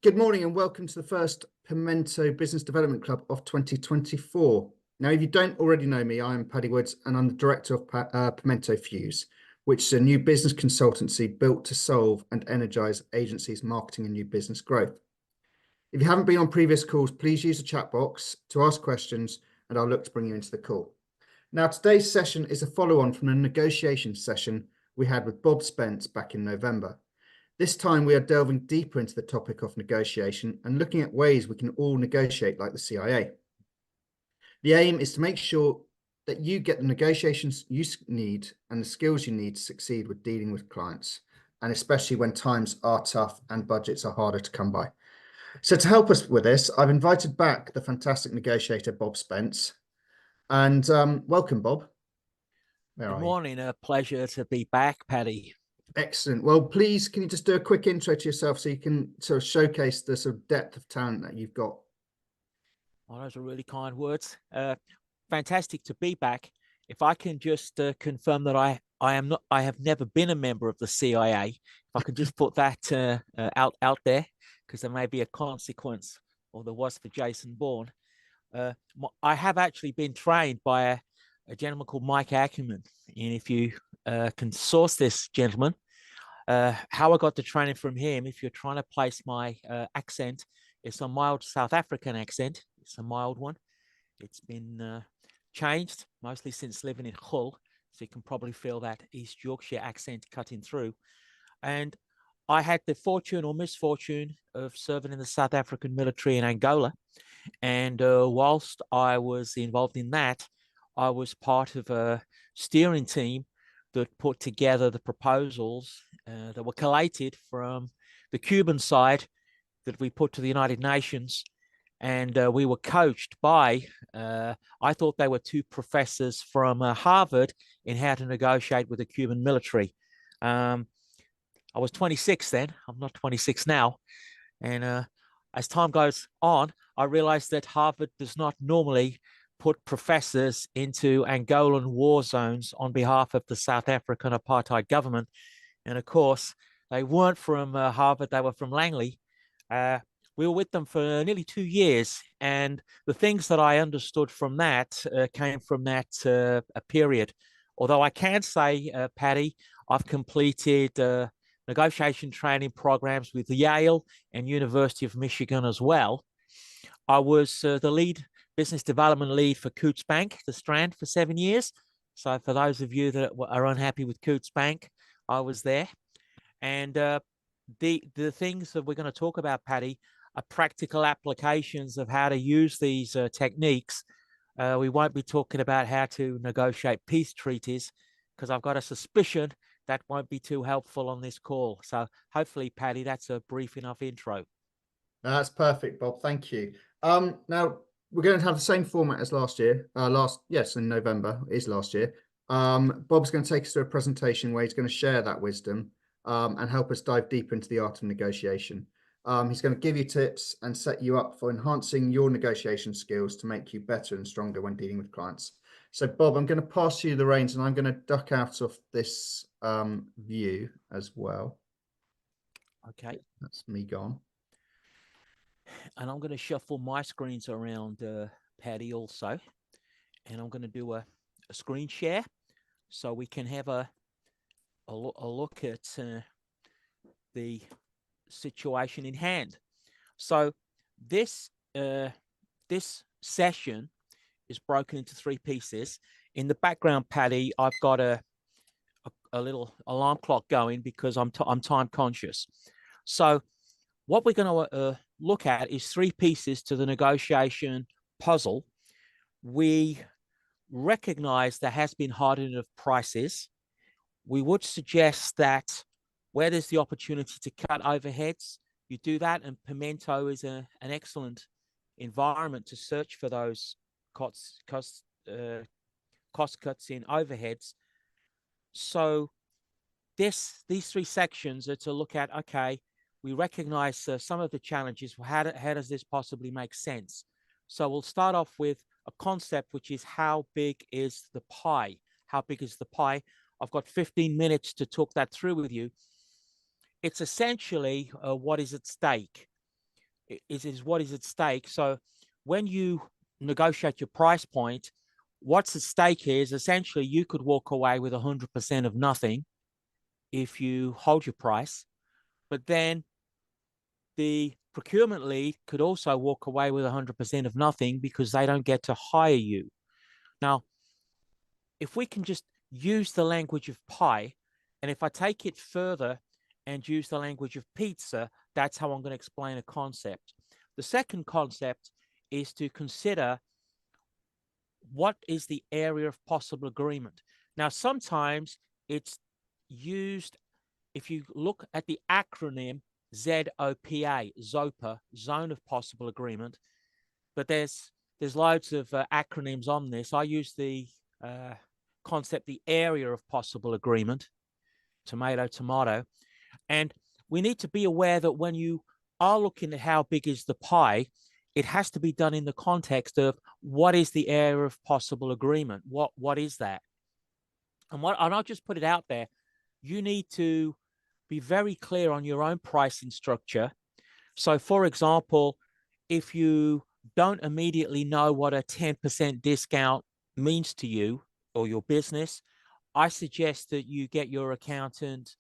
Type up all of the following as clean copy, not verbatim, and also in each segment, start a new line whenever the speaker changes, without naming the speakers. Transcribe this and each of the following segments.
Good morning and welcome to the first Pimento Business Development Club of 2024. Now, if you don't already know me, I'm Paddy Woods and I'm the director of Pimento Fuse, which is a new business consultancy built to solve and energize agencies' marketing and new business growth. If you haven't been on previous calls, please use the chat box to ask questions and I'll look to bring you into the call. Now, today's session is a follow-on from a negotiation session we had with Bob Spence back in November. This time we are delving deeper into the topic of negotiation and looking at ways we can all negotiate like the CIA. The aim is to make sure that you get the negotiations you need and the skills you need to succeed with dealing with clients, and especially when times are tough and budgets are harder to come by. So to help us with this, I've invited back the fantastic negotiator, Bob Spence. And welcome, Bob.
Good morning. A pleasure to be back, Paddy.
Excellent. Well, please, can you just do a quick intro to yourself so you can sort of showcase the sort of depth of talent that you've got?
Well, those are really kind words. Fantastic to be back. If I can just confirm that I have never been a member of the CIA. If I could just put that out there, because there may be a consequence, or there was for Jason Bourne. I have actually been trained by a gentleman called Mike Ackerman, and if you can source this gentleman, how I got the training from him, if you're trying to place my accent, it's a mild South African accent. It's a mild one. It's been changed mostly since living in Hull, so you can probably feel that East Yorkshire accent cutting through. And I had the fortune or misfortune of serving in the South African military in Angola. And whilst I was involved in that, I was part of a steering team that put together the proposals that were collated from the Cuban side that we put to the United Nations. And we were coached by, I thought they were two professors from Harvard in how to negotiate with the Cuban military. I was 26 then. I'm not 26 now. And as time goes on, I realized that Harvard does not normally put professors into Angolan war zones on behalf of the South African apartheid government. And of course, they weren't from Harvard, they were from Langley. We were with them for nearly 2 years. And the things that I understood from that came from that period. Although I can say, Paddy, I've completed negotiation training programs with Yale and University of Michigan as well. I was the lead business development lead for Coutts Bank, the Strand, for 7 years. So for those of you that are unhappy with Coutts Bank, I was there. And the things that we're going to talk about, Paddy, are practical applications of how to use these techniques. We won't be talking about how to negotiate peace treaties, because I've got a suspicion that won't be too helpful on this call. So hopefully, Paddy, that's a brief enough intro.
That's perfect, Bob. Thank you. Now, we're going to have the same format as last year. In November is last year. Bob's going to take us through a presentation where he's going to share that wisdom and help us dive deeper into the art of negotiation. He's going to give you tips and set you up for enhancing your negotiation skills to make you better and stronger when dealing with clients. So, Bob, I'm going to pass you the reins and I'm going to duck out of this view as well.
Okay.
That's me gone.
And I'm going to shuffle my screens around, Paddy, also. And I'm going to do a screen share so we can have a look at the situation in hand. So this session is broken into 3 pieces. In the background, Paddy, I've got a little alarm clock going because I'm time conscious. So what we're going to look at is 3 pieces to the negotiation puzzle. We recognize there has been hardening of prices. We would suggest that where there's the opportunity to cut overheads, you do that, and Pimento is an excellent environment to search for those cost cuts in overheads. So these 3 sections are to look at, okay, we recognize some of the challenges. How does this possibly make sense? So we'll start off with a concept, which is how big is the pie? How big is the pie? I've got 15 minutes to talk that through with you. It's essentially what is at stake. is what is at stake. So when you negotiate your price point, what's at stake is essentially you could walk away with 100% of nothing if you hold your price, but then the procurement lead could also walk away with 100% of nothing because they don't get to hire you. Now, if we can just use the language of pie, and if I take it further and use the language of pizza, that's how I'm going to explain a concept. The second concept is to consider what is the area of possible agreement. Now, sometimes it's used, if you look at the acronym ZOPA, ZOPA, Zone of Possible Agreement, but there's loads of acronyms on this. I use the concept, the area of possible agreement, tomato, tomato. And we need to be aware that when you are looking at how big is the pie, it has to be done in the context of what is the area of possible agreement? What is that? And I'll just put it out there. You need to be very clear on your own pricing structure. So, for example, if you don't immediately know what a 10% discount means to you or your business, I suggest that you get your accountant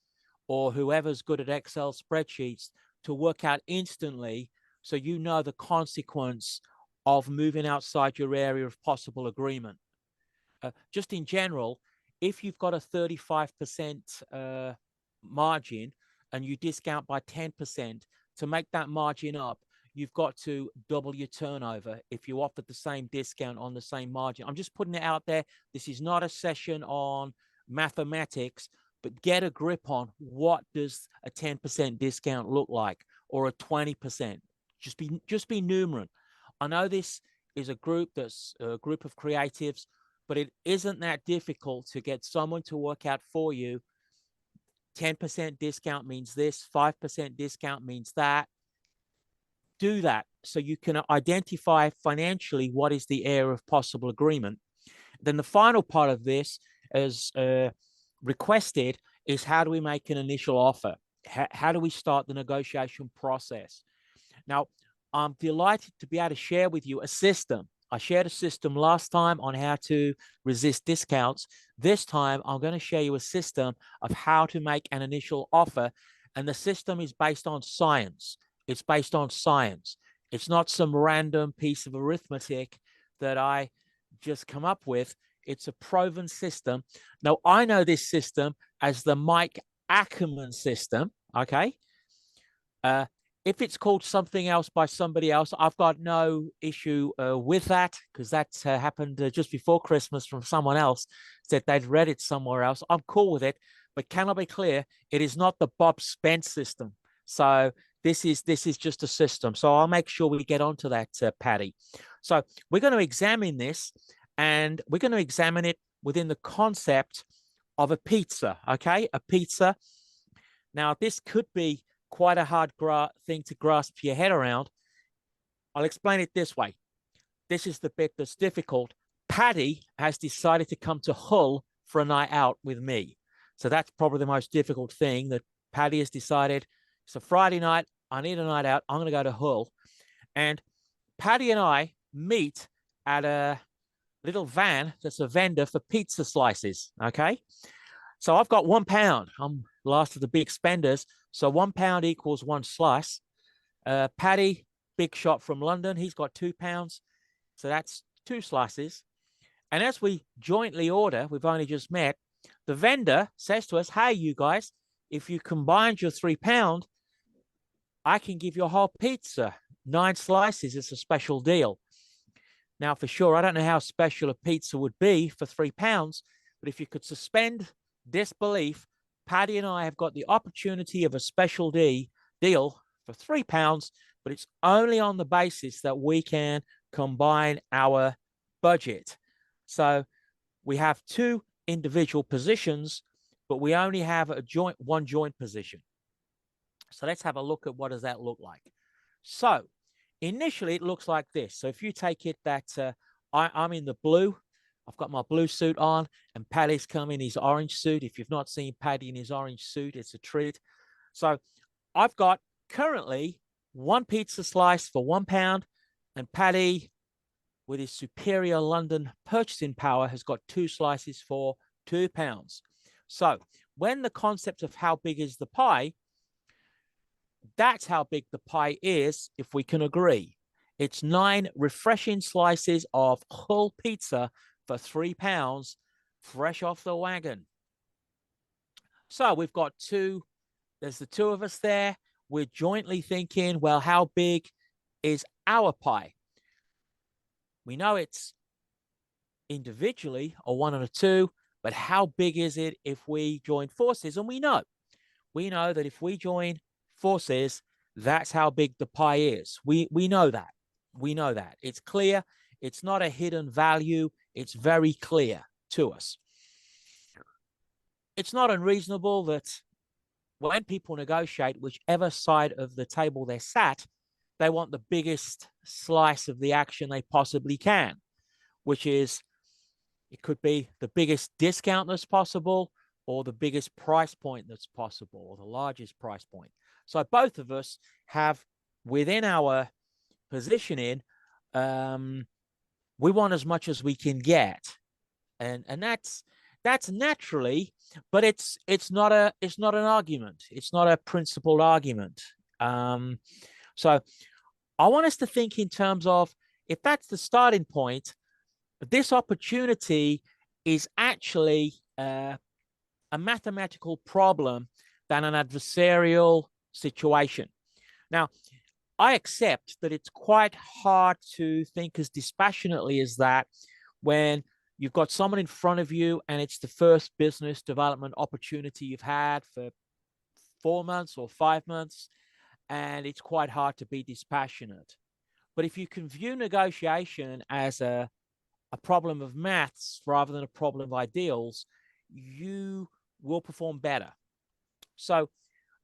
or whoever's good at Excel spreadsheets to work out instantly so you know the consequence of moving outside your area of possible agreement. Just in general, if you've got a 35% margin and you discount by 10%, to make that margin up, you've got to double your turnover if you offered the same discount on the same margin. I'm just putting it out there. This is not a session on mathematics, but get a grip on what does a 10% discount look like, or a 20%. Just be numerate. I know this is a group that's a group of creatives, but it isn't that difficult to get someone to work out for you. 10% discount means this, 5% discount means that. Do that so you can identify financially what is the area of possible agreement. Then the final part of this, as requested, is how do we make an initial offer? How do we start the negotiation process? Now, I'm delighted to be able to share with you a system. I shared a system last time on how to resist discounts. This time, I'm going to show you a system of how to make an initial offer. And the system is based on science. It's based on science. It's not some random piece of arithmetic that I just come up with. It's a proven system. Now, I know this system as the Mike Ackerman system, okay? If it's called something else by somebody else, I've got no issue with that, because that's happened just before Christmas from someone else, said they'd read it somewhere else. I'm cool with it, but can I be clear? It is not the Bob Spence system. So this is just a system. So I'll make sure we get onto that, Patty. So we're going to examine this, and we're going to examine it within the concept of a pizza, okay? A pizza. Now, this could be quite a hard thing to grasp your head around. I'll explain it this way. This is the bit that's difficult. Paddy has decided to come to Hull for a night out with me. So that's probably the most difficult thing, that Paddy has decided it's a Friday night. I need a night out. I'm going to go to Hull. And Paddy and I meet at a little van that's a vendor for pizza slices. Okay. So I've got £1. I'm last of the big spenders. So £1 equals one slice. Paddy, big shot from London, he's got £2. So that's 2 slices. And as we jointly order, we've only just met, the vendor says to us, hey, you guys, if you combined your £3, I can give you a whole pizza. 9 slices. It's a special deal. Now, for sure, I don't know how special a pizza would be for £3, but if you could suspend disbelief, Paddy and I have got the opportunity of a special deal for £3, but it's only on the basis that we can combine our budget. So we have 2 individual positions, but we only have one joint position. So let's have a look at what does that look like. So initially, it looks like this. So if you take it that I'm in the blue, I've got my blue suit on, and Paddy's come in his orange suit. If you've not seen Paddy in his orange suit, it's a treat. So I've got currently one pizza slice for £1, and Paddy, with his superior London purchasing power, has got 2 slices for £2. So when the concept of how big is the pie, that's how big the pie is if we can agree. It's 9 refreshing slices of Hull pizza for £3, fresh off the wagon. So we've got there's the two of us there. We're jointly thinking, well, how big is our pie? We know it's individually a 1 and a 2, but how big is it if we join forces? And we know that if we join forces, that's how big the pie is. We know that. We know that. It's clear. It's not a hidden value. It's very clear to us. It's not unreasonable that when people negotiate, whichever side of the table they're sat, they want the biggest slice of the action they possibly can, which is, it could be the biggest discount that's possible, or the biggest price point that's possible, or the largest price point. So both of us have, within our positioning, we want as much as we can get, and that's naturally, but it's not an argument. It's not a principled argument. So I want us to think in terms of, if that's the starting point, this opportunity is actually a mathematical problem than an adversarial situation. Now, I accept that it's quite hard to think as dispassionately as that when you've got someone in front of you and it's the first business development opportunity you've had for 4 months or 5 months, and it's quite hard to be dispassionate. But if you can view negotiation as a problem of maths rather than a problem of ideals, you will perform better. So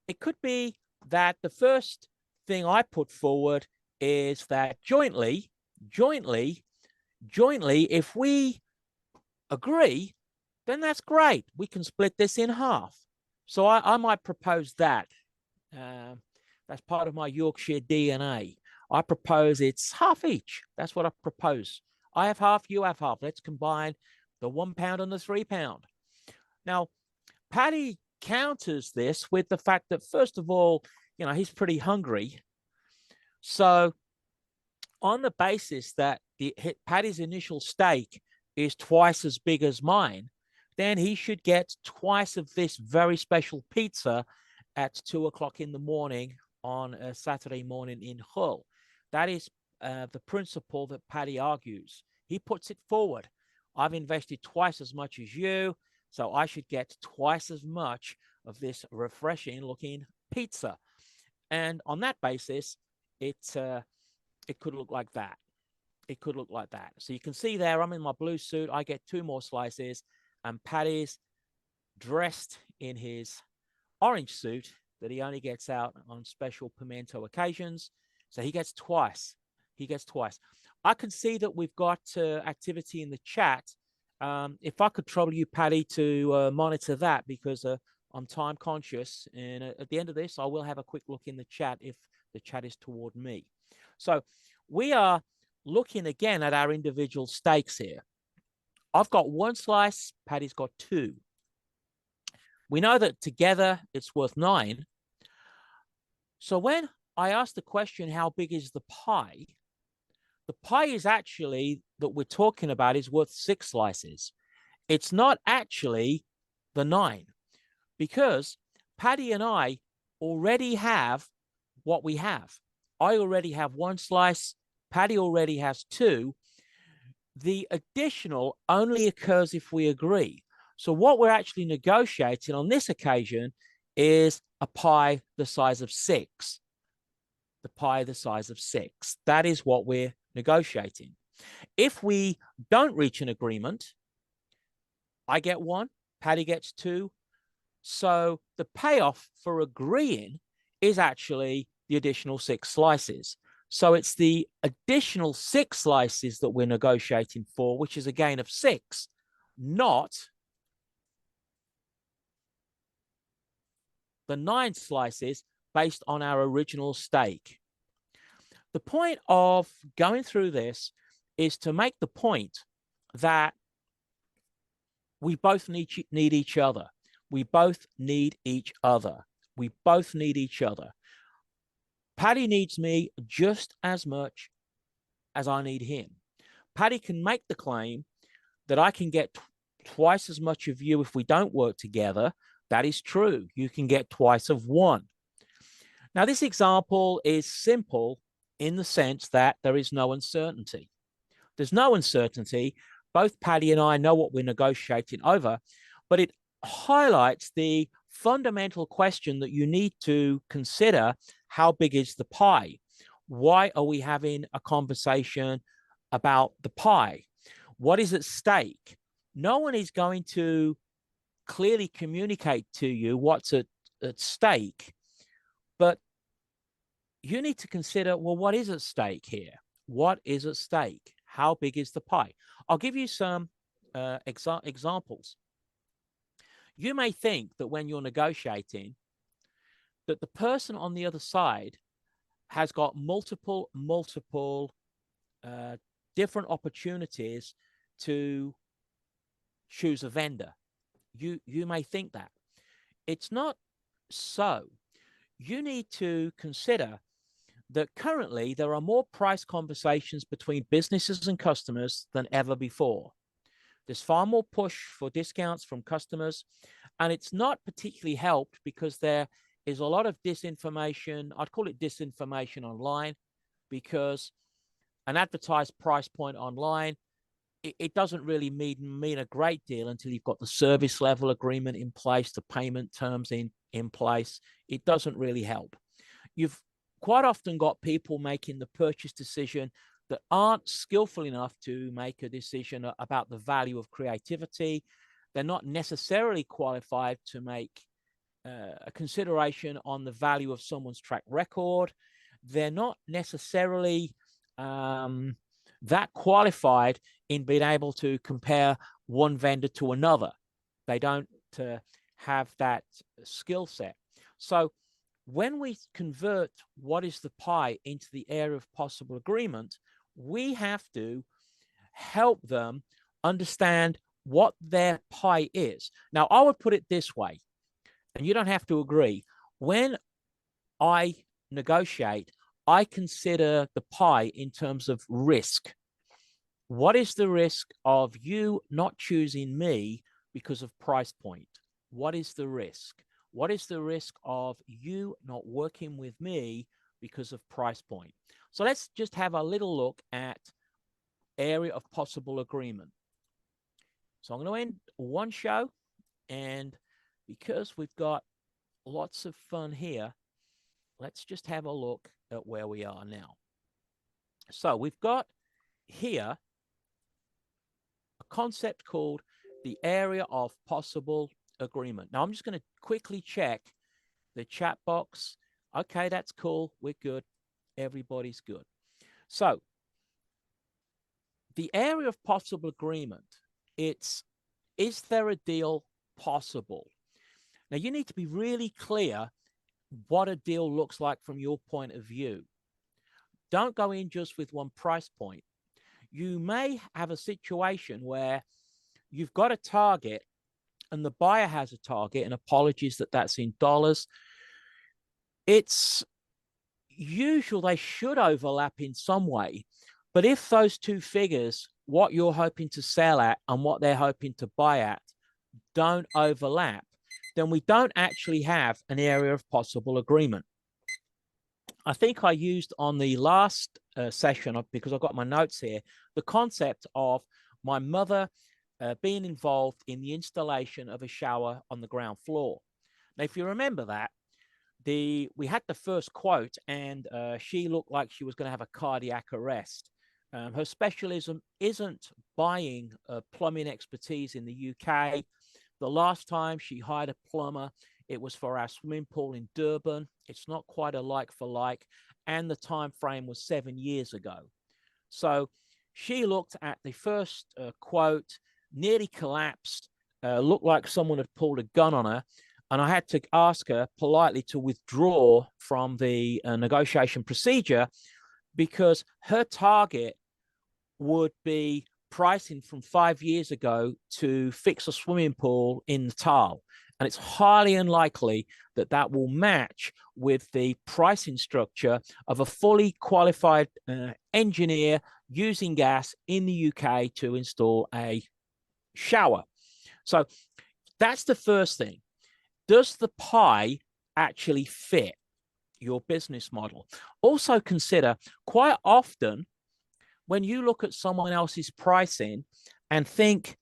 it could be that the first thing I put forward is that jointly, if we agree, then that's great. We can split this in half. So I might propose that. That's part of my Yorkshire DNA. I propose it's half each. That's what I propose. I have half, you have half. Let's combine the £1 and the £3. Now, Paddy counters this with the fact that, first of all, he's pretty hungry. So on the basis that Paddy's initial stake is twice as big as mine, then he should get twice of this very special pizza at 2 o'clock in the morning on a Saturday morning in Hull. That is the principle that Paddy argues. He puts it forward. I've invested twice as much as you, so I should get twice as much of this refreshing looking pizza. And on that basis, it could look like that. It could look like that. So you can see there, I'm in my blue suit. I get 2 more slices, and Paddy's dressed in his orange suit that he only gets out on special pimento occasions. So he gets twice. I can see that we've got activity in the chat. If I could trouble you, Paddy, to monitor that, because I'm time conscious. And at the end of this, I will have a quick look in the chat if the chat is toward me. So we are looking again at our individual stakes here. I've got 1 slice, Paddy's got 2. We know that together it's worth 9. So when I ask the question, how big is the pie is actually, that we're talking about, is worth 6 slices. It's not actually the 9, because Paddy and I already have what we have. I already have 1 slice. Paddy already has 2. The additional only occurs if we agree. So what we're actually negotiating on this occasion is a pie the size of 6. The pie the size of 6. That is what we're negotiating. If we don't reach an agreement, I get 1, Paddy gets 2. So the payoff for agreeing is actually the additional 6 slices. So it's the additional 6 slices that we're negotiating for, which is a gain of 6, not the 9 slices based on our original stake. The point of going through this is to make the point that we both need each other. We both need each other. We both need each other. Paddy needs me just as much as I need him. Paddy can make the claim that I can get twice as much of you if we don't work together. That is true. You can get twice of one. Now, this example is simple in the sense that there is no uncertainty. There's no uncertainty. Both Paddy and I know what we're negotiating over, but it highlights the fundamental question that you need to consider: how big is the pie? Why are we having a conversation about the pie? What is at stake? No one is going to clearly communicate to you what's at stake, but you need to consider, well, what is at stake here? What is at stake? How big is the pie? I'll give you some examples. You may think that when you're negotiating, that the person on the other side has got multiple different opportunities to choose a vendor. You may think that. It's not so. You need to consider that currently there are more price conversations between businesses and customers than ever before. There's far more push for discounts from customers, and it's not particularly helped because there is a lot of disinformation. I'd call it disinformation online, because an advertised price point online, it doesn't really mean a great deal until you've got the service level agreement in place, the payment terms in place. It doesn't really help. You've quite often got people making the purchase decision that aren't skillful enough to make a decision about the value of creativity. They're not necessarily qualified to make a consideration on the value of someone's track record. They're not necessarily that qualified in being able to compare one vendor to another. They don't have that skill set. So when we convert what is the pie into the area of possible agreement, we have to help them understand what their pie is. Now, I would put it this way, and you don't have to agree. When I negotiate, I consider the pie in terms of risk. What is the risk of you not choosing me because of price point? What is the risk? What is the risk of you not working with me because of price point? So let's just have a little look at area of possible agreement. So I'm going to end one show, and because we've got lots of fun here, let's just have a look at where we are now. So we've got here a concept called the area of possible agreement. Now I'm just going to quickly check the chat box. Okay, that's cool. We're good. Everybody's good. So the area of possible agreement, is there a deal possible? Now you need to be really clear what a deal looks like from your point of view. Don't go in just with one price point. You may have a situation where you've got a target and the buyer has a target, and apologies that that's in dollars. It's usual they should overlap in some way. But if those two figures, what you're hoping to sell at and what they're hoping to buy at, don't overlap, then we don't actually have an area of possible agreement. I think I used on the last session, because I've got my notes here, the concept of my mother being involved in the installation of a shower on the ground floor. Now, if you remember that, we had the first quote, and she looked like she was going to have a cardiac arrest. Her specialism isn't buying plumbing expertise in the UK. The last time she hired a plumber, it was for our swimming pool in Durban. It's not quite a like for like, and the time frame was 7 years ago. So she looked at the first quote, nearly collapsed, looked like someone had pulled a gun on her, and I had to ask her politely to withdraw from the negotiation procedure because her target would be pricing from 5 years ago to fix a swimming pool in Natal. And it's highly unlikely that that will match with the pricing structure of a fully qualified engineer using gas in the UK to install a shower. So that's the first thing. Does the pie actually fit your business model? Also consider, quite often when you look at someone else's pricing and think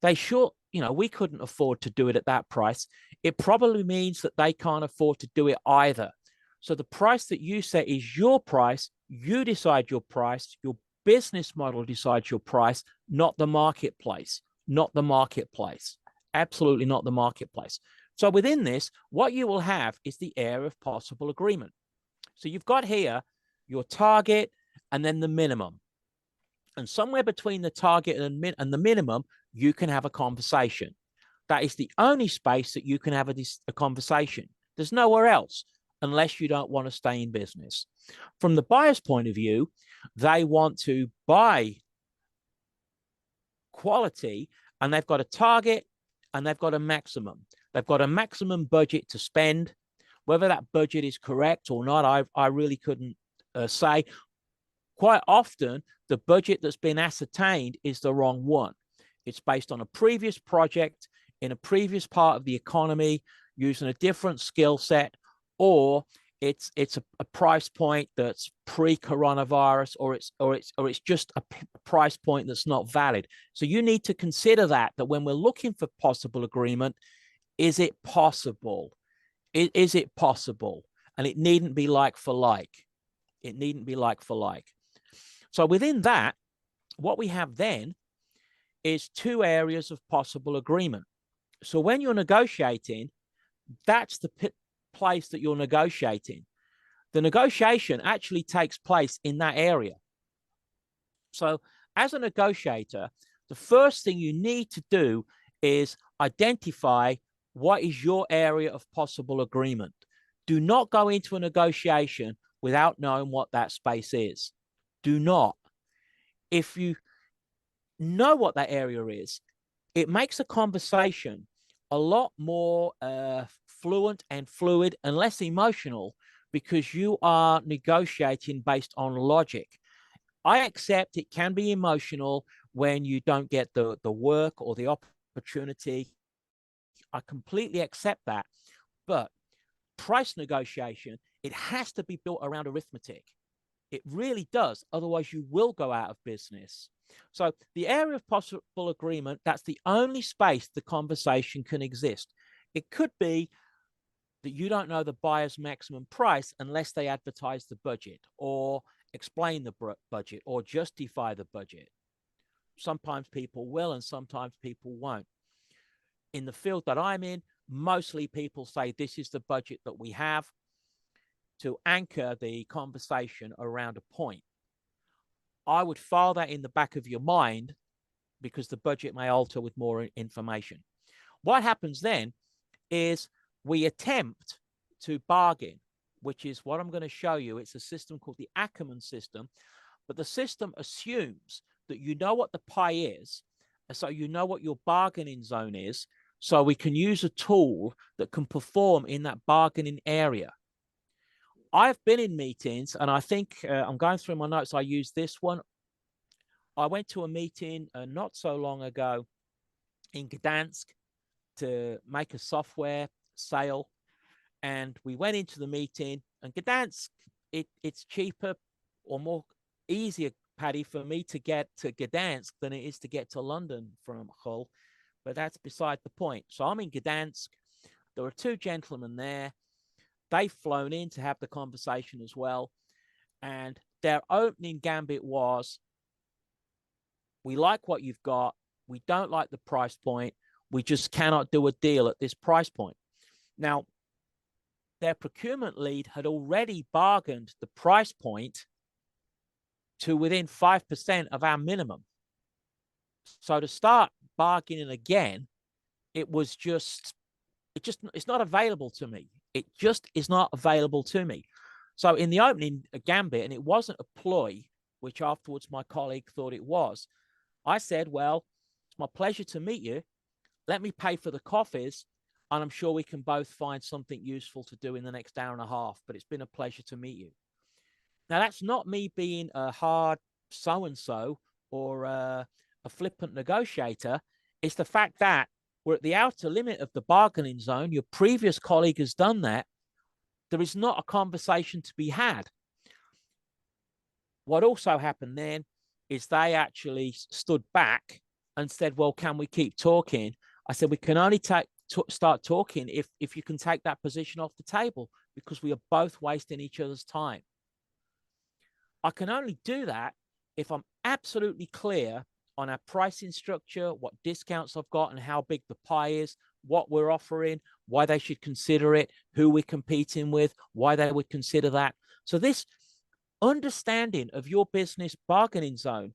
they should, we couldn't afford to do it at that price, it probably means that they can't afford to do it either. So the price that you set is your price. You decide your price. Your business model decides your price, not the marketplace. Not the marketplace. Absolutely not the marketplace. So within this, what you will have is the area of possible agreement. So you've got here your target and then the minimum. And somewhere between the target and the minimum, you can have a conversation. That is the only space that you can have a conversation. There's nowhere else, unless you don't want to stay in business. From the buyer's point of view, they want to buy quality, and they've got a target and they've got a maximum. They've got a maximum budget to spend. Whether that budget is correct or not, I really couldn't say. Quite often, the budget that's been ascertained is the wrong one. It's based on a previous project in a previous part of the economy using a different skill set, or it's a price point that's pre-coronavirus, or it's just a price point that's not valid. So you need to consider that when we're looking for possible agreement, is it possible? Is it possible? And it needn't be like for like. It needn't be like for like. So within that, what we have then is two areas of possible agreement. So when you're negotiating, that's the place that you're negotiating. The negotiation actually takes place in that area. So as a negotiator, the first thing you need to do is identify what is your area of possible agreement. Do not go into a negotiation without knowing what that space is. Do not. If you know what that area is, it makes a conversation a lot more fluent and fluid and less emotional, because you are negotiating based on logic. I accept it can be emotional when you don't get the work or the opportunity. I completely accept that. But price negotiation, it has to be built around arithmetic. It really does. Otherwise, you will go out of business. So the area of possible agreement, that's the only space the conversation can exist. It could be that you don't know the buyer's maximum price unless they advertise the budget or explain the budget or justify the budget. Sometimes people will and sometimes people won't. In the field that I'm in, mostly people say this is the budget that we have, to anchor the conversation around a point. I would file that in the back of your mind, because the budget may alter with more information. What happens then is we attempt to bargain, which is what I'm going to show you. It's a system called the Ackerman system, but the system assumes that you know what the pie is, so you know what your bargaining zone is, so we can use a tool that can perform in that bargaining area. I've been in meetings, and I think I'm going through my notes. I used this one. I went to a meeting not so long ago in Gdansk to make a software sale. And we went into the meeting, and Gdansk, it's cheaper or more easier, Paddy, for me to get to Gdansk than it is to get to London from Hull. But that's beside the point. So I'm in Gdansk. There were two gentlemen there. They've flown in to have the conversation as well. And their opening gambit was, we like what you've got. We don't like the price point. We just cannot do a deal at this price point. Now, their procurement lead had already bargained the price point to within 5% of our minimum. So to start bargaining again, it's not available to me. It just is not available to me. So in the opening gambit, and it wasn't a ploy, which afterwards my colleague thought it was, I said, well, it's my pleasure to meet you. Let me pay for the coffees, and I'm sure we can both find something useful to do in the next hour and a half, but it's been a pleasure to meet you. Now, that's not me being a hard so-and-so or a flippant negotiator. It's the fact that we're at the outer limit of the bargaining zone. Your previous colleague has done that. There is not a conversation to be had. What also happened then is they actually stood back and said, well, can we keep talking? I said, we can only start talking if you can take that position off the table, because we are both wasting each other's time. I can only do that if I'm absolutely clear on our pricing structure, what discounts I've got and how big the pie is, what we're offering, why they should consider it, who we're competing with, why they would consider that. So this understanding of your business bargaining zone,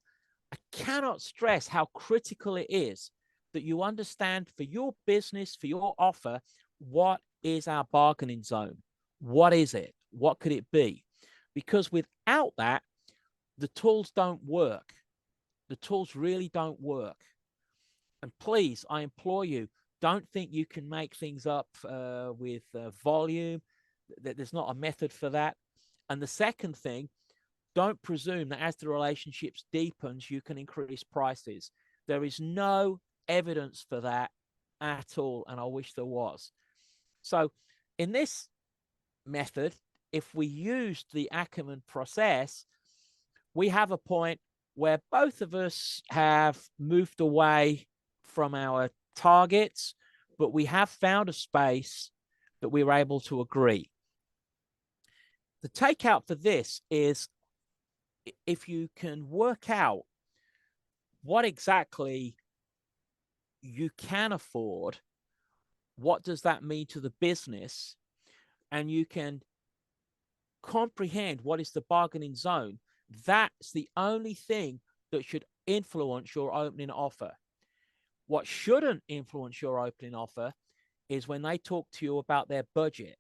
I cannot stress how critical it is that you understand for your business, for your offer, what is our bargaining zone? What is it? What could it be? Because without that, the tools don't work. The tools really don't work. And please, I implore you, don't think you can make things up with volume. There's not a method for that. And the second thing, don't presume that as the relationships deepens, you can increase prices. There is no evidence for that at all, and I wish there was. So in this method, if we used the Ackerman process, we have a point where both of us have moved away from our targets, but we have found a space that we were able to agree. The takeout for this is, if you can work out what exactly you can afford, what does that mean to the business, and you can comprehend what is the bargaining zone, that's the only thing that should influence your opening offer. What shouldn't influence your opening offer is when they talk to you about their budget,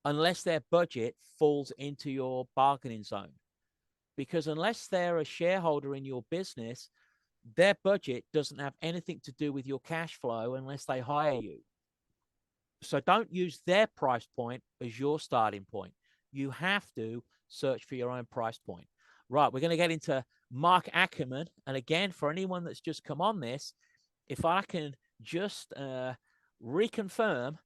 unless their budget falls into your bargaining zone. Because unless they're a shareholder in your business, their budget doesn't have anything to do with your cash flow unless they hire you. So don't use their price point as your starting point. You have to search for your own price point. Right, we're going to get into Mark Ackerman. And again, for anyone that's just come on this, if I can just reconfirm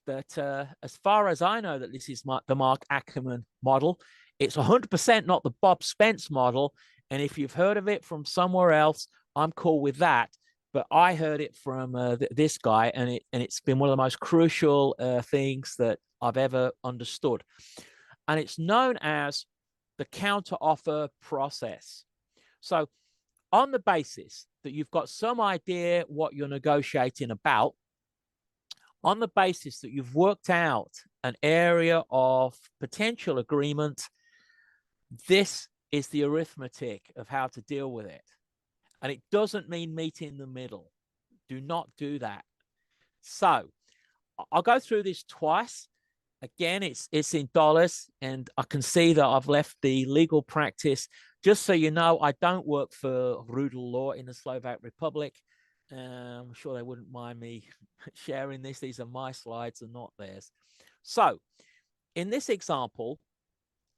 that as far as I know that this is the Mark Ackerman model, it's 100% not the Bob Spence model. And if you've heard of it from somewhere else, I'm cool with that. But I heard it from this guy, and it's been one of the most crucial things that I've ever understood. And it's known as the counter offer process. So on the basis that you've got some idea what you're negotiating about, on the basis that you've worked out an area of potential agreement, this is the arithmetic of how to deal with it. And it doesn't mean meet in the middle. Do not do that. So I'll go through this twice. Again, it's in dollars, and I can see that I've left the legal practice. Just so you know, I don't work for Rudel Law in the Slovak Republic. I'm sure they wouldn't mind me sharing this. These are my slides and not theirs. So in this example,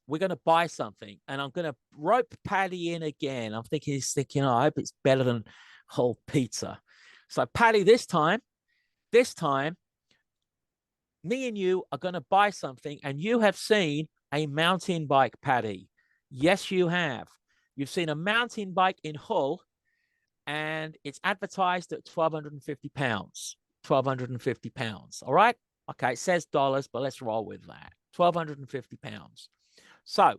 we're going to buy something, and I'm going to rope Paddy in again. I'm thinking, he's thinking, oh, I hope it's better than whole pizza. So Paddy, this time, me and you are going to buy something, and you have seen a mountain bike, Paddy. Yes, you have. You've seen a mountain bike in Hull, and it's advertised at £1,250. £1,250. All right. Okay. It says dollars, but let's roll with that. £1,250. So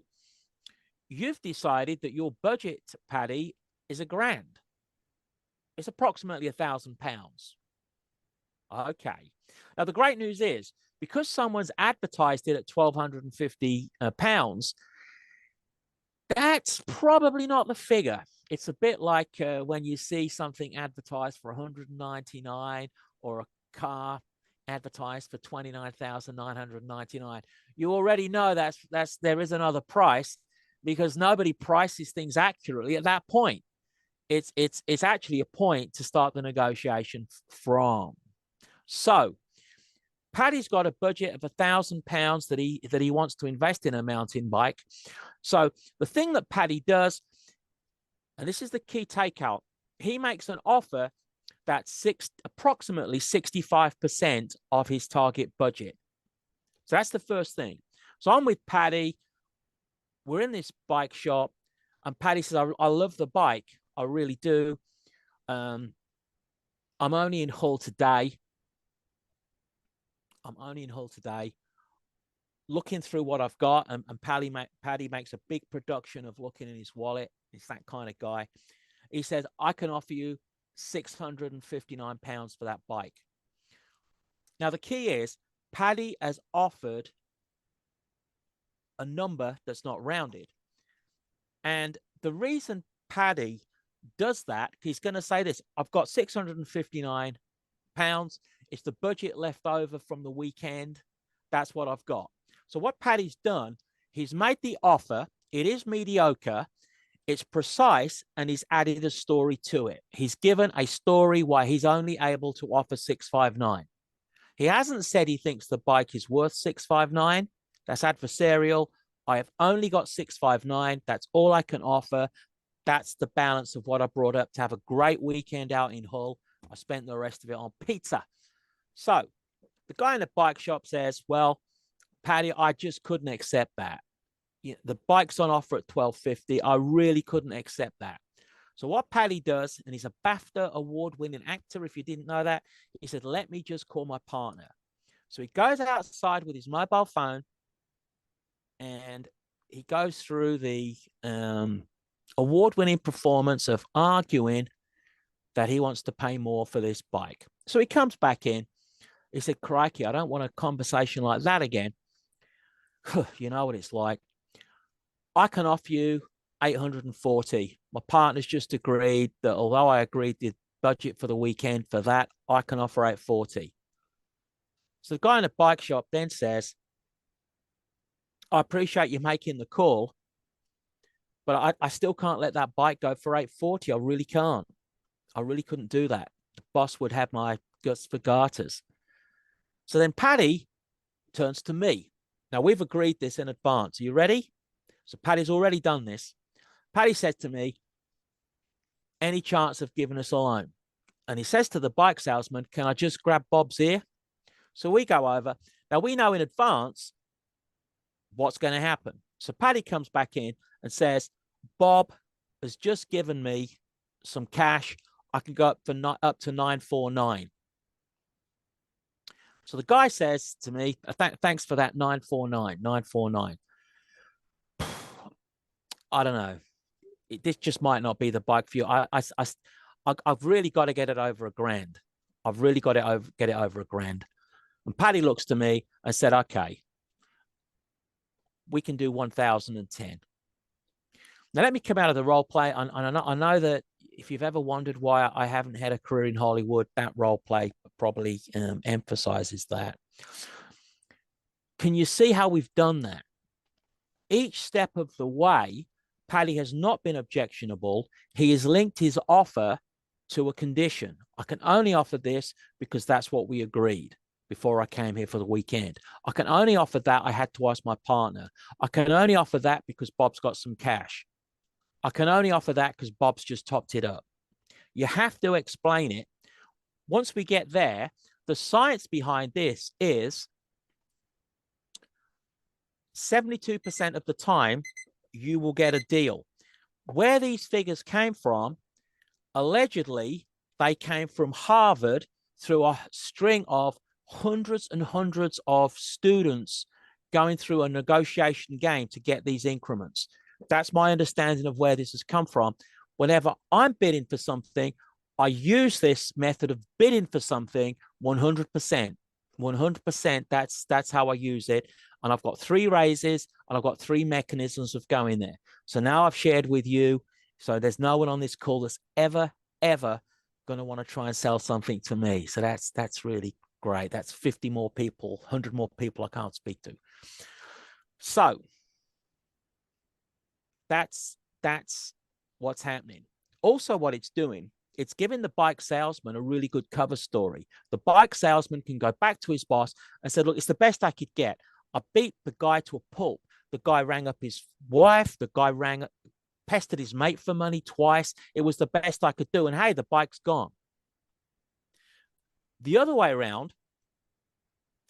you've decided that your budget, Paddy, is £1,000. It's approximately £1,000. Okay. Now, the great news is, because someone's advertised it at £1,250, that's probably not the figure. It's a bit like when you see something advertised for 199 or a car advertised for 29,999. You already know there is another price, because nobody prices things accurately at that point. It's actually a point to start the negotiation from. So Paddy's got a budget of £1,000 that he wants to invest in a mountain bike. So the thing that Paddy does, and this is the key takeout, he makes an offer that's approximately 65% of his target budget. So that's the first thing. So I'm with Paddy. We're in this bike shop, and Paddy says, I love the bike. I really do. I'm only in Hull today. Looking through what I've got, and Paddy makes a big production of looking in his wallet. He's that kind of guy. He says, I can offer you £659 for that bike. Now, the key is Paddy has offered a number that's not rounded. And the reason Paddy does that, he's going to say this: I've got £659. It's the budget left over from the weekend. That's what I've got. So what Paddy's done, he's made the offer. It is mediocre. It's precise, and he's added a story to it. He's given a story why he's only able to offer 659. He hasn't said he thinks the bike is worth 659. That's adversarial. I have only got 659. That's all I can offer. That's the balance of what I brought up to have a great weekend out in Hull. I spent the rest of it on pizza. So the guy in the bike shop says, well, Paddy, I just couldn't accept that. The bike's on offer at $1,250. I really couldn't accept that. So what Paddy does, and he's a BAFTA award-winning actor, if you didn't know that, he said, let me just call my partner. So he goes outside with his mobile phone, and he goes through the award-winning performance of arguing that he wants to pay more for this bike. So he comes back in. He said, crikey, I don't want a conversation like that again. You know what it's like. I can offer you 840. My partner's just agreed that although I agreed the budget for the weekend for that, I can offer 840. So the guy in the bike shop then says, I appreciate you making the call, but I still can't let that bike go for 840. I really can't. I really couldn't do that. The boss would have my guts for garters. So then Paddy turns to me. Now, we've agreed this in advance. Are you ready? So Paddy's already done this. Paddy said to me, any chance of giving us a loan? And he says to the bike salesman, can I just grab Bob's ear? So we go over. Now, we know in advance what's going to happen. So Paddy comes back in and says, Bob has just given me some cash. I can go up to 949. So the guy says to me, thanks for that, 949. I don't know. This just might not be the bike for you. I've really got to get it over $1,000. I've really got to get it over $1,000. And Paddy looks to me and said, okay, we can do 1,010. Now, let me come out of the role play. I know that if you've ever wondered why I haven't had a career in Hollywood, that role play probably emphasizes that. Can you see how we've done that? Each step of the way, Paddy has not been objectionable. He has linked his offer to a condition. I can only offer this because that's what we agreed before I came here for the weekend. I can only offer that. I had to ask my partner. I can only offer that because Bob's got some cash. I can only offer that because Bob's just topped it up. You have to explain it. Once we get there, the science behind this is 72% of the time, you will get a deal. Where these figures came from, allegedly, they came from Harvard through a string of hundreds and hundreds of students going through a negotiation game to get these increments. That's my understanding of where this has come from. Whenever I'm bidding for something, I use this method of bidding for something 100%. 100%, that's how I use it. And I've got 3 raises and I've got 3 mechanisms of going there. So now I've shared with you. So there's no one on this call that's ever going to want to try and sell something to me. So that's really Great. That's 50 more people, 100 more people I can't speak to. So that's what's happening. Also, what it's doing, it's giving the bike salesman a really good cover story. The bike salesman can go back to his boss and say, look, it's the best I could get. I beat the guy to a pulp. The guy rang up his wife. The guy pestered his mate for money twice. It was the best I could do. And hey, the bike's gone. The other way around,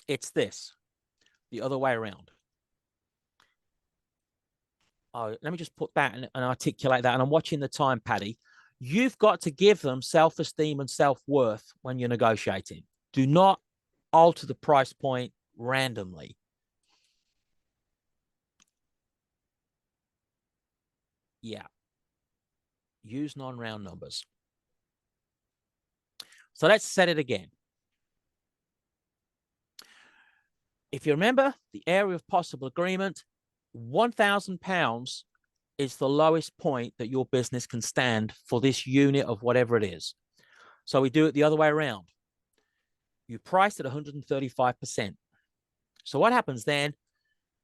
it's this. The other way around. Oh, let me just put that and articulate that. And I'm watching the time, Paddy. You've got to give them self-esteem and self-worth when you're negotiating. Do not alter the price point randomly. Yeah. Use non-round numbers. So let's set it again. If you remember the area of possible agreement, £1,000 is the lowest point that your business can stand for this unit of whatever it is. So we do it the other way around. You price at 135%. So what happens then?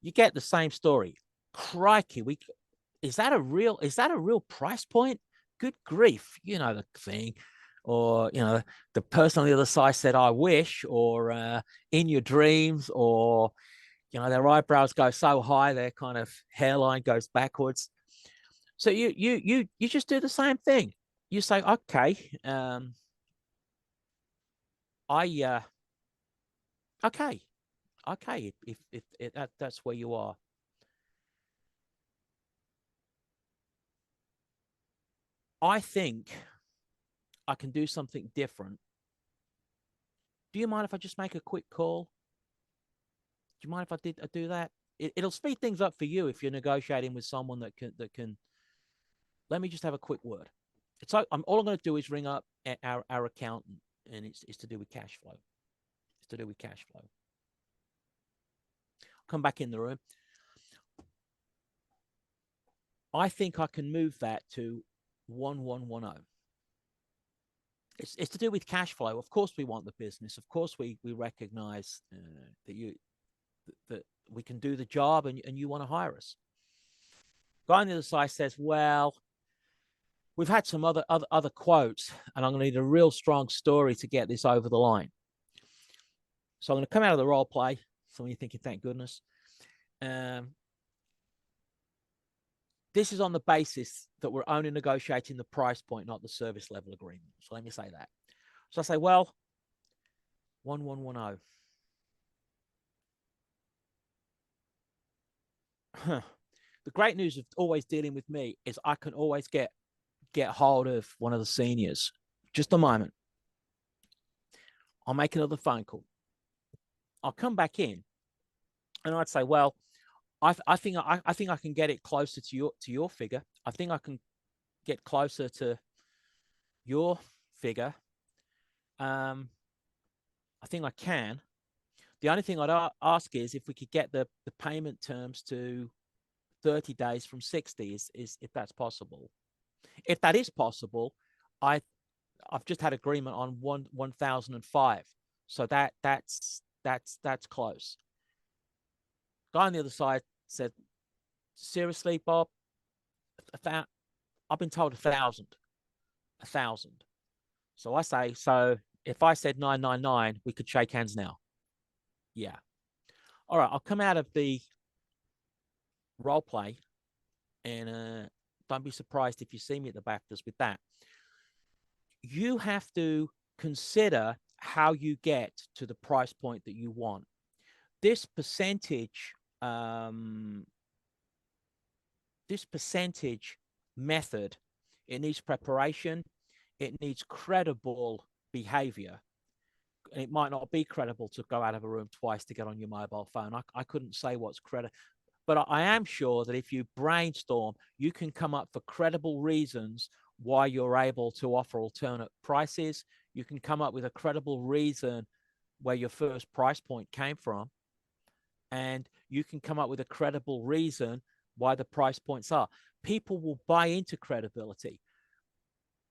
You get the same story. Crikey, is that a real price point? Good grief, you know the thing. Or, you know, the person on the other side said, I wish, or in your dreams, or, you know, their eyebrows go so high, their kind of hairline goes backwards. So you just do the same thing. You say, okay, okay, if that's where you are. I think I can do something different. Do you mind if I just make a quick call? Do you mind if I do that? It'll speed things up for you if you're negotiating with someone that can. Let me just have a quick word. It's like all I'm going to do is ring up our accountant, and it's to do with cash flow. It's to do with cash flow. Come back in the room. I think I can move that to 1110. It's to do with cash flow. Of course, we want the business. Of course, we recognize that we can do the job, and you want to hire us. Guy on the other side says, well, we've had some other quotes, and I'm going to need a real strong story to get this over the line. So I'm going to come out of the role play. Some of you thinking, thank goodness. This is on the basis that we're only negotiating the price point, not the service level agreement. So let me say that. So I say, well, 1110. The great news of always dealing with me is I can always get hold of one of the seniors. Just a moment. I'll make another phone call. I'll come back in, and I'd say, well, I think I can get it closer to your figure. I think I can get closer to your figure. I think I can. The only thing I'd ask is if we could get the payment terms to 30 days from 60, is if that's possible. If that is possible, I've just had agreement on 1,005, so that's close. Guy on the other side said, seriously, Bob, I've been told 1,000. So I say, so if I said 999, we could shake hands now. Yeah. All right, I'll come out of the role play, and don't be surprised if you see me at the BAFTAs with that. You have to consider how you get to the price point that you want. This percentage method, it needs preparation, it needs credible behavior. It might not be credible to go out of a room twice to get on your mobile phone. I couldn't say what's credible, but I am sure that if you brainstorm, you can come up for credible reasons why you're able to offer alternate prices. You can come up with a credible reason where your first price point came from, and you can come up with a credible reason why the price points are. People will buy into credibility.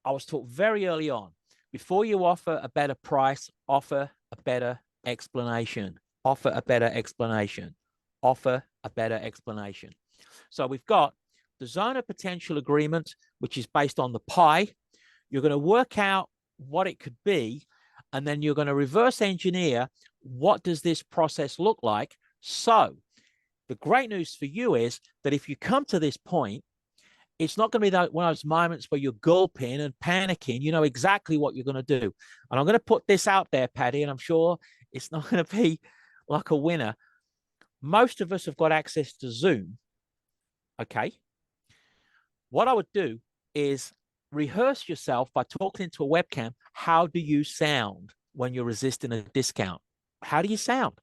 I was taught very early on, before you offer a better price, offer a better explanation. Offer a better explanation. Offer a better explanation. So we've got the zone of potential agreement, which is based on the pie. You're going to work out what it could be, and then you're going to reverse engineer what does this process look like. So the great news for you is that if you come to this point, it's not going to be one of those moments where you're gulping and panicking. You know exactly what you're going to do. And I'm going to put this out there, Paddy, and I'm sure it's not going to be like a winner. Most of us have got access to Zoom. Okay. What I would do is rehearse yourself by talking into a webcam. How do you sound when you're resisting a discount? How do you sound?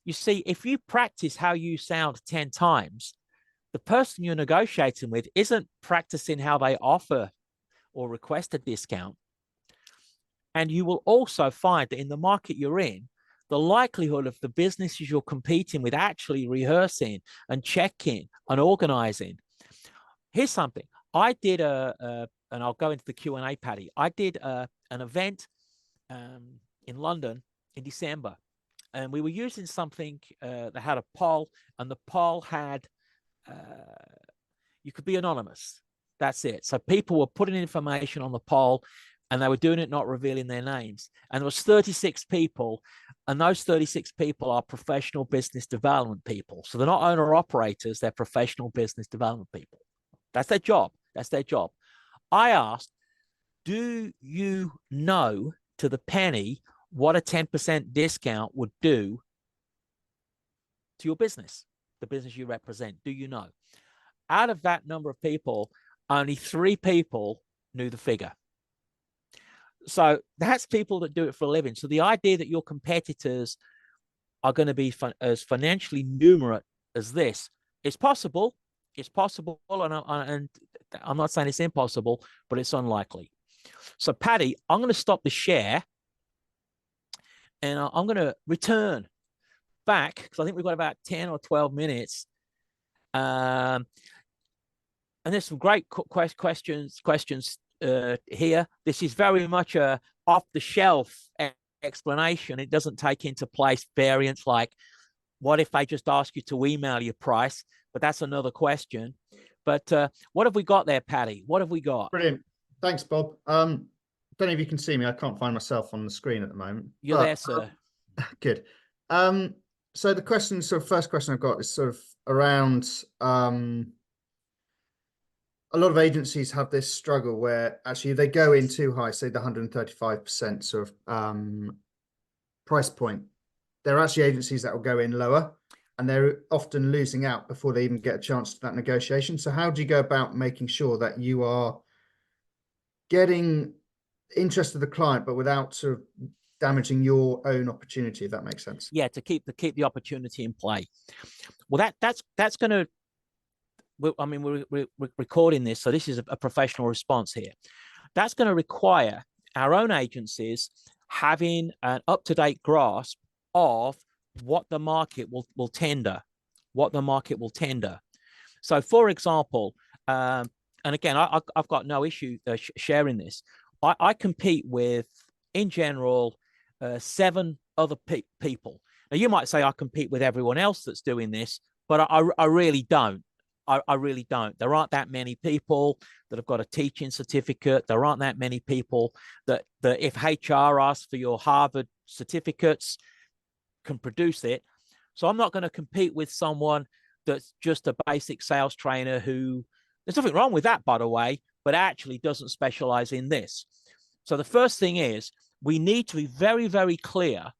You see, if you practice how you sound 10 times, the person you're negotiating with isn't practicing how they offer or request a discount. And you will also find that in the market you're in, the likelihood of the businesses you're competing with actually rehearsing and checking and organizing. Here's something. I did and I'll go into the Q&A, Paddy. I did an event in London in December, and we were using something that had a poll, and the poll had, you could be anonymous. That's it. So people were putting information on the poll, and they were doing it not revealing their names. And there was 36 people, and those 36 people are professional business development people. So they're not owner-operators, they're professional business development people. That's their job. That's their job. I asked, do you know to the penny what a 10% discount would do to your business, the business you represent? Do you know? Out of that number of people, only 3 people knew the figure. So that's people that do it for a living. So the idea that your competitors are going to be as financially numerate as this is possible. It's possible, and I'm not saying it's impossible, but it's unlikely. So, Paddy, I'm going to stop the share, and I'm going to return back because I think we've got about 10 or 12 minutes. And there's some great questions here. This is very much a off-the-shelf explanation. It doesn't take into place variants like, what if they just ask you to email your price? But that's another question. But what have we got there, Paddy? What have we got?
Brilliant. Thanks, Bob. Don't know if you can see me. I can't find myself on the screen at the moment.
You're there, sir.
Good. So the question, first question I've got is sort of around a lot of agencies have this struggle where actually they go in too high, say the 135% sort of price point. There are actually agencies that will go in lower, and they're often losing out before they even get a chance to that negotiation. So how do you go about making sure that you are getting interest of the client, but without sort of damaging your own opportunity, if that makes sense?
Yeah, to keep the opportunity in play. Well, that's going to. I mean, we're recording this, so this is a professional response here. That's going to require our own agencies having an up-to-date grasp of what the market will tender, So, for example, and again, I've got no issue sharing this. I compete with, in general, 7 other people. Now, you might say I compete with everyone else that's doing this, but I really don't. I really don't. There aren't that many people that have got a teaching certificate. There aren't that many people that if HR asks for your Harvard certificates, can produce it. So I'm not going to compete with someone that's just a basic sales trainer who, there's nothing wrong with that, by the way, but actually doesn't specialize in this. So the first thing is we need to be very, very clear.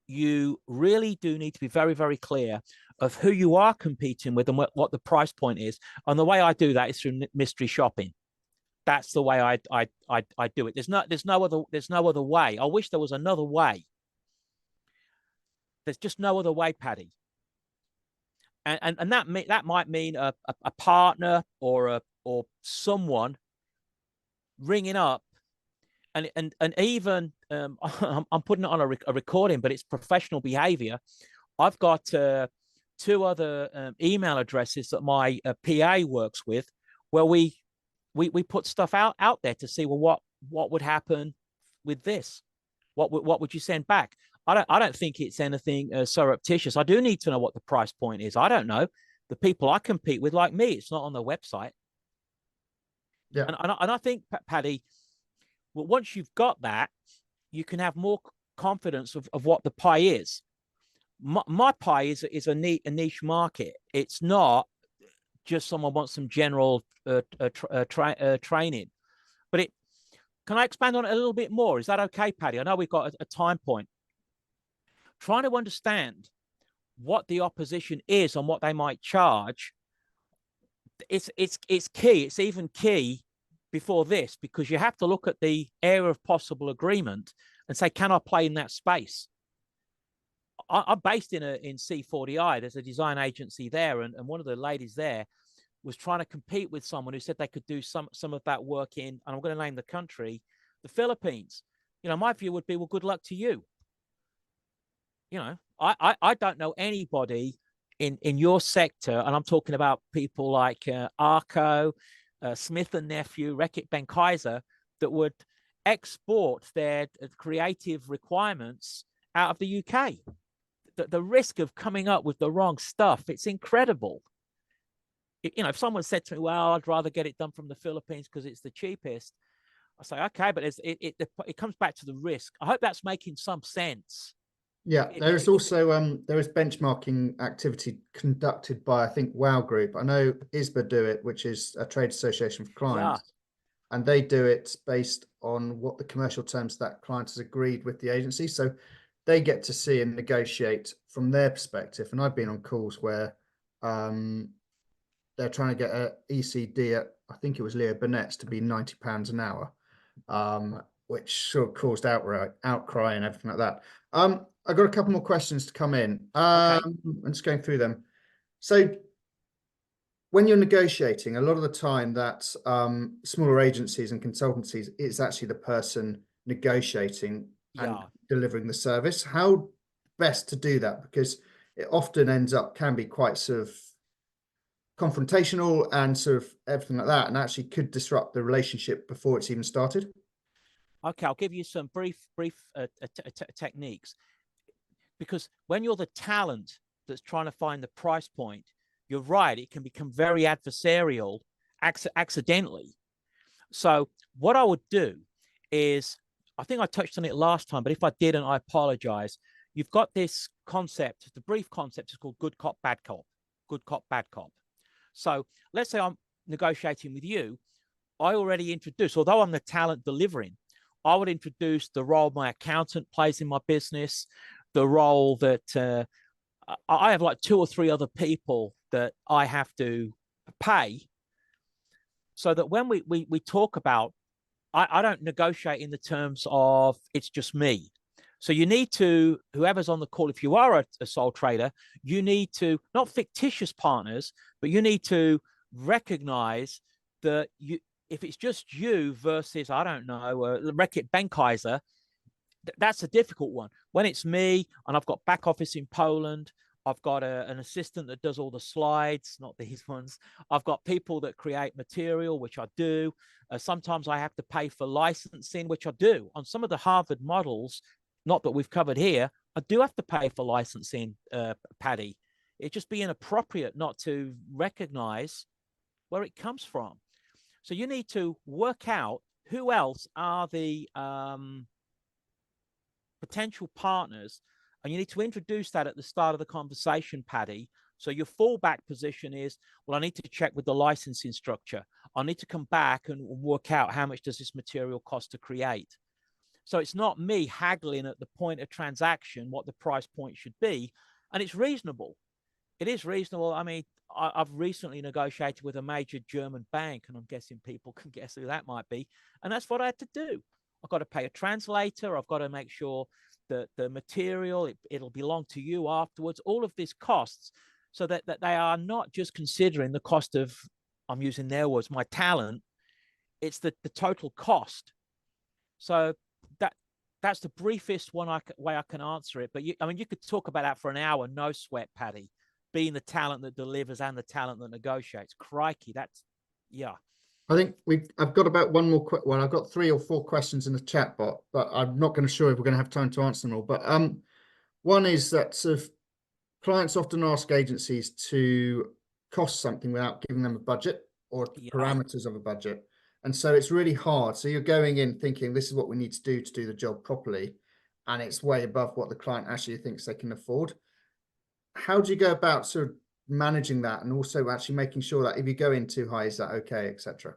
You really do need to be very, very clear of who you are competing with and what the price point is. And the way I do that is through mystery shopping. That's the way I do it. There's no other way. I wish there was another way. There's just no other way, Paddy. And that might mean a partner or someone ringing up, and even I'm putting it on a recording, but it's professional behavior. I've got 2 other email addresses that my PA works with, where we put stuff out there to see, well, what would happen with this? What would you send back? I don't think it's anything surreptitious. I do need to know what the price point is. I don't know. The people I compete with, like me, it's not on the website.
Yeah.
And I think, Paddy, well, once you've got that, you can have more confidence of what the pie is. My pie is a niche market. It's not just someone wants some general training. But it can I expand on it a little bit more? Is that okay, Paddy? I know we've got a time point. Trying to understand what the opposition is and what they might charge. It's key. It's even key before this, because you have to look at the area of possible agreement and say, can I play in that space? I'm based in C40i. There's a design agency there, and one of the ladies there was trying to compete with someone who said they could do some of that work in, and I'm going to name the country, the Philippines. My view would be, well, good luck to you. I don't know anybody in your sector, and I'm talking about people like Arco, Smith and Nephew, Reckitt Benckiser, that would export their creative requirements out of the UK. The risk of coming up with the wrong stuff, it's incredible. If someone said to me, well, I'd rather get it done from the Philippines because it's the cheapest, I say, okay, but it comes back to the risk. I hope that's making some sense.
Yeah, there is also there is benchmarking activity conducted by, I think, WOW Group. I know ISBA do it, which is a trade association for clients, and they do it based on what the commercial terms that client has agreed with the agency. So they get to see and negotiate from their perspective. And I've been on calls where they're trying to get a ECD at, I think it was Leo Burnett's, to be £90 an hour, which sort of caused outcry and everything like that. I got a couple more questions to come in.
Okay.
I'm just going through them. So when you're negotiating, a lot of the time that smaller agencies and consultancies, it's actually the person negotiating and delivering the service. How best to do that? Because it often can be quite sort of confrontational and sort of everything like that, and actually could disrupt the relationship before it's even started.
Okay, I'll give you some brief techniques. Because when you're the talent that's trying to find the price point, you're right, it can become very adversarial accidentally. So what I would do is, I think I touched on it last time, but if I didn't, I apologize. You've got this concept, the brief concept is called good cop, bad cop. Good cop, bad cop. So let's say I'm negotiating with you. I already introduced, although I'm the talent delivering, I would introduce the role my accountant plays in my business, the role that I have like 2 or 3 other people that I have to pay, so that when we talk about, I don't negotiate in the terms of it's just me. So you need to, whoever's on the call, if you are a sole trader, you need to, not fictitious partners, but you need to recognize that if it's just you versus, I don't know, Reckitt Benckiser, that's a difficult one. When it's me and I've got back office in Poland, I've got an assistant that does all the slides, not these ones. I've got people that create material, which I do. Sometimes I have to pay for licensing, which I do. On some of the Harvard models, not that we've covered here, I do have to pay for licensing, Paddy. It'd just be inappropriate not to recognize where it comes from. So you need to work out who else are the potential partners, and you need to introduce that at the start of the conversation, Paddy. So your fallback position is, well, I need to check with the licensing structure. I need to come back and work out how much does this material cost to create. So it's not me haggling at the point of transaction what the price point should be, and it's reasonable. It is reasonable. I mean, I've recently negotiated with a major German bank, and I'm guessing people can guess who that might be, and that's what I had to do. I've got to pay a translator. I've got to make sure that the material, it'll belong to you afterwards. All of these costs, so that they are not just considering the cost of, I'm using their words, my talent. It's the total cost. So that's the briefest way I can answer it. But you could talk about that for an hour, no sweat, Paddy. Being the talent that delivers and the talent that negotiates. Crikey, that's, yeah.
I think I've got about one more I've got 3 or 4 questions in the chat bot, but I'm not going to sure if we're going to have time to answer them all. But One is that sort of clients often ask agencies to cost something without giving them a budget or
Yeah.
parameters of a budget. And so it's really hard. So you're going in thinking this is what we need to do the job properly. And it's way above what the client actually thinks they can afford. How do you go about sort of managing that and also actually making sure that if you go in too high, is that okay, etc.?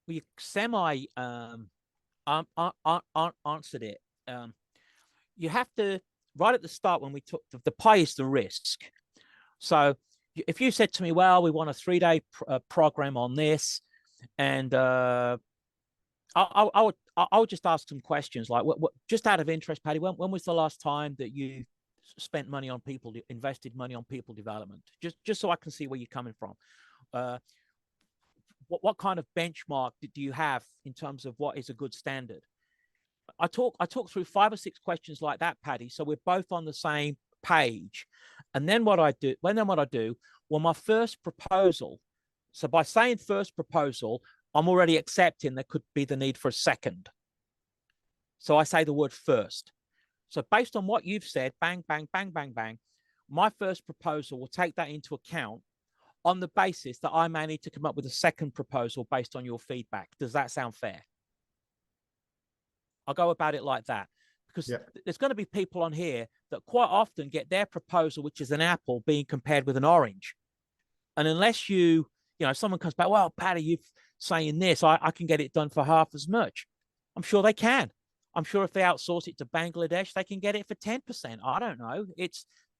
Well, you answered it. You have to, right at the start when we took the pay is the risk. So if you said to me, well, we want a 3-day program on this, and I would just ask some questions like, just out of interest, Paddy, when was the last time that you spent money on people, invested money on people development? Just so I can see where you're coming from. What kind of benchmark do you have in terms of what is a good standard? I talk through 5 or 6 questions like that, Paddy, so we're both on the same page. And then what I do, well, my first proposal. So by saying first proposal, I'm already accepting there could be the need for a second. So I say the word first. So based on what you've said, bang, bang, bang, bang, bang, my first proposal will take that into account on the basis that I may need to come up with a second proposal based on your feedback. Does that sound fair? I'll go about it like that, because there's going to be people on here that quite often get their proposal, which is an apple, being compared with an orange. And unless someone comes back, well, Paddy, you're saying this, I can get it done for half as much. I'm sure they can. I'm sure if they outsource it to Bangladesh, they can get it for 10%. I don't know.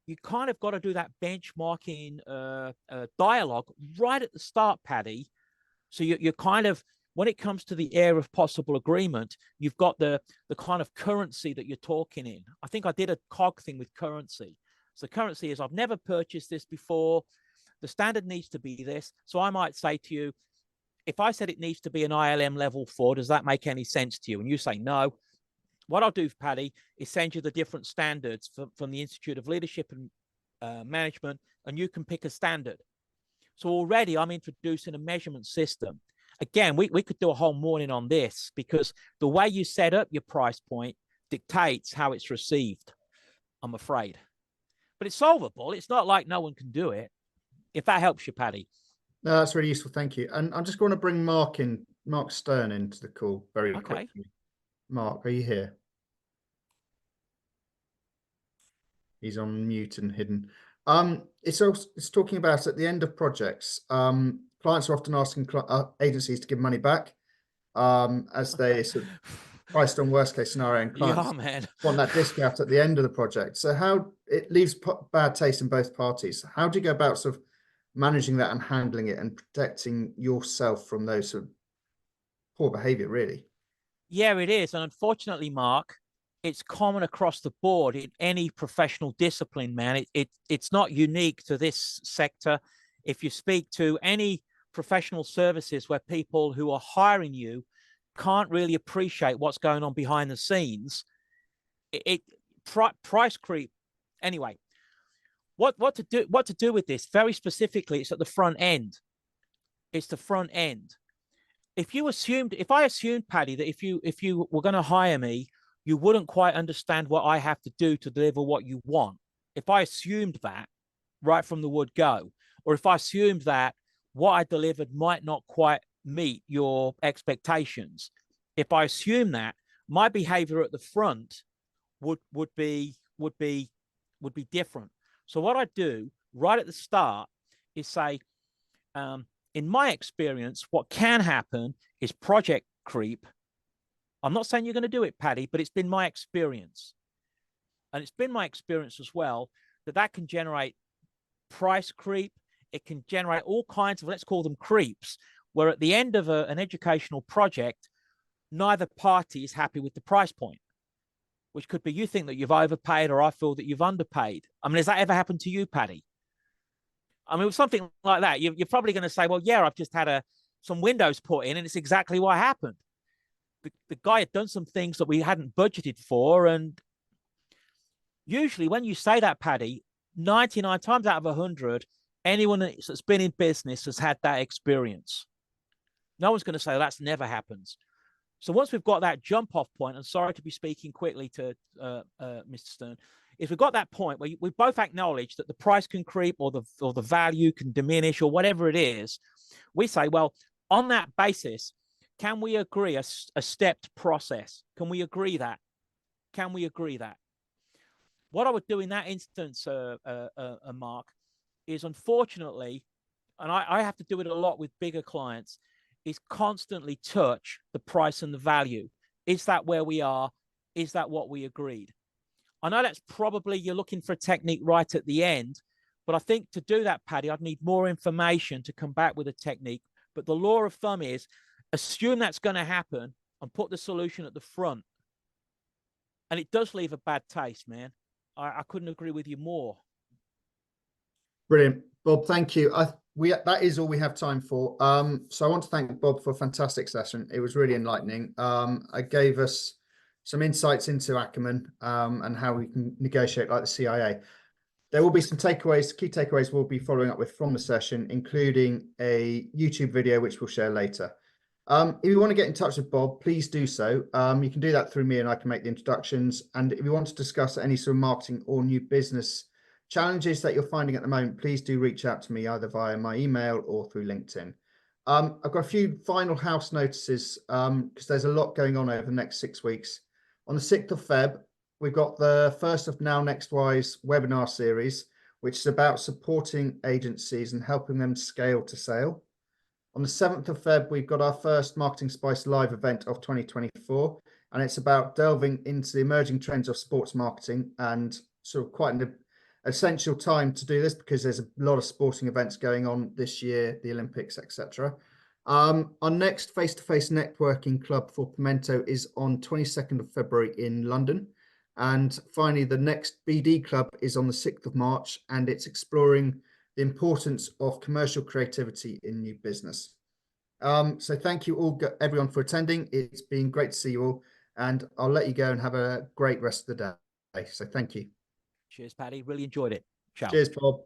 You kind of got to do that benchmarking dialogue right at the start, Paddy. So you're kind of, when it comes to the area of possible agreement, you've got the kind of currency that you're talking in. I think I did a cog thing with currency. So currency is, I've never purchased this before. The standard needs to be this. So I might say to you, if I said it needs to be an ILM level 4, does that make any sense to you? And you say no. What I'll do, Paddy, is send you the different standards from the Institute of Leadership and Management, and you can pick a standard. So already I'm introducing a measurement system. Again, we could do a whole morning on this, because the way you set up your price point dictates how it's received, I'm afraid. But it's solvable. It's not like no one can do it. If that helps you, Paddy.
No, that's really useful. Thank you. And I'm just going to bring Mark Stern into the call very quickly. Mark, are you here? He's on mute and hidden. It's talking about at the end of projects, clients are often asking agencies to give money back, as they sort of priced on worst case scenario, and clients want that discount at the end of the project. So how it leaves bad taste in both parties. How do you go about sort of managing that and handling it and protecting yourself from those sort of poor behavior, really?
Yeah, it is. And unfortunately, Mark, it's common across the board in any professional discipline, man. It's not unique to this sector. If you speak to any professional services where people who are hiring you can't really appreciate what's going on behind the scenes, price creep. Anyway, what to do with this? Very specifically, it's at the front end. It's the front end. If I assumed, Paddy, that if you were going to hire me, you wouldn't quite understand what I have to do to deliver what you want. If I assumed that right from the word go, or if I assumed that what I delivered might not quite meet your expectations, if I assume that, my behavior at the front would be different. So what I do right at the start is say, in my experience, what can happen is project creep. I'm not saying you're going to do it, Paddy, but it's been my experience. And it's been my experience as well that can generate price creep. It can generate all kinds of, let's call them creeps, where at the end of an educational project, neither party is happy with the price point, which could be you think that you've overpaid or I feel that you've underpaid. I mean, has that ever happened to you, Paddy? I mean, with something like that, you're probably going to say, well, yeah, I've just had some windows put in and it's exactly what happened. The guy had done some things that we hadn't budgeted for. And usually when you say that, Paddy, 99 times out of 100, anyone that's been in business has had that experience. No one's going to say that's never happens. So once we've got that jump off point, and sorry to be speaking quickly to Mr. Stern, if we've got that point where we both acknowledge that the price can creep or the value can diminish or whatever it is, we say, well, on that basis, can we agree a stepped process? Can we agree that? Can we agree that? What I would do in that instance, Mark, is unfortunately, and I have to do it a lot with bigger clients, is constantly touch the price and the value. Is that where we are? Is that what we agreed? I know that's probably you're looking for a technique right at the end, but I think to do that, Paddy, I'd need more information to come back with a technique. But the law of thumb is assume that's going to happen and put the solution at the front. And it does leave a bad taste, man. I couldn't agree with you more.
Brilliant, Bob. Thank you. That is all we have time for. So I want to thank Bob for a fantastic session. It was really enlightening. It gave us some insights into Ackerman and how we can negotiate like the CIA. There will be some takeaways. Key takeaways we'll be following up with from the session, including a YouTube video which we'll share later. If you want to get in touch with Bob, please do so. You can do that through me and I can make the introductions. And if you want to discuss any sort of marketing or new business challenges that you're finding at the moment, please do reach out to me either via my email or through LinkedIn. I've got a few final house notices because there's a lot going on over the next 6 weeks. On the 6th of Feb, we've got the first of Now Next Wise webinar series, which is about supporting agencies and helping them scale to sale. On the 7th of Feb, we've got our first Marketing Spice live event of 2024, and it's about delving into the emerging trends of sports marketing, and sort of quite an essential time to do this because there's a lot of sporting events going on this year, the Olympics, etc. Our next face-to-face networking club for Pimento is on 22nd of February in London. And finally, the next BD club is on the 6th of March, and it's exploring the importance of commercial creativity in new business. So thank you all, everyone, for attending. It's been great to see you all, and I'll let you go and have a great rest of the day. So thank you.
Cheers, Paddy. Really enjoyed it. Ciao.
Cheers, Bob.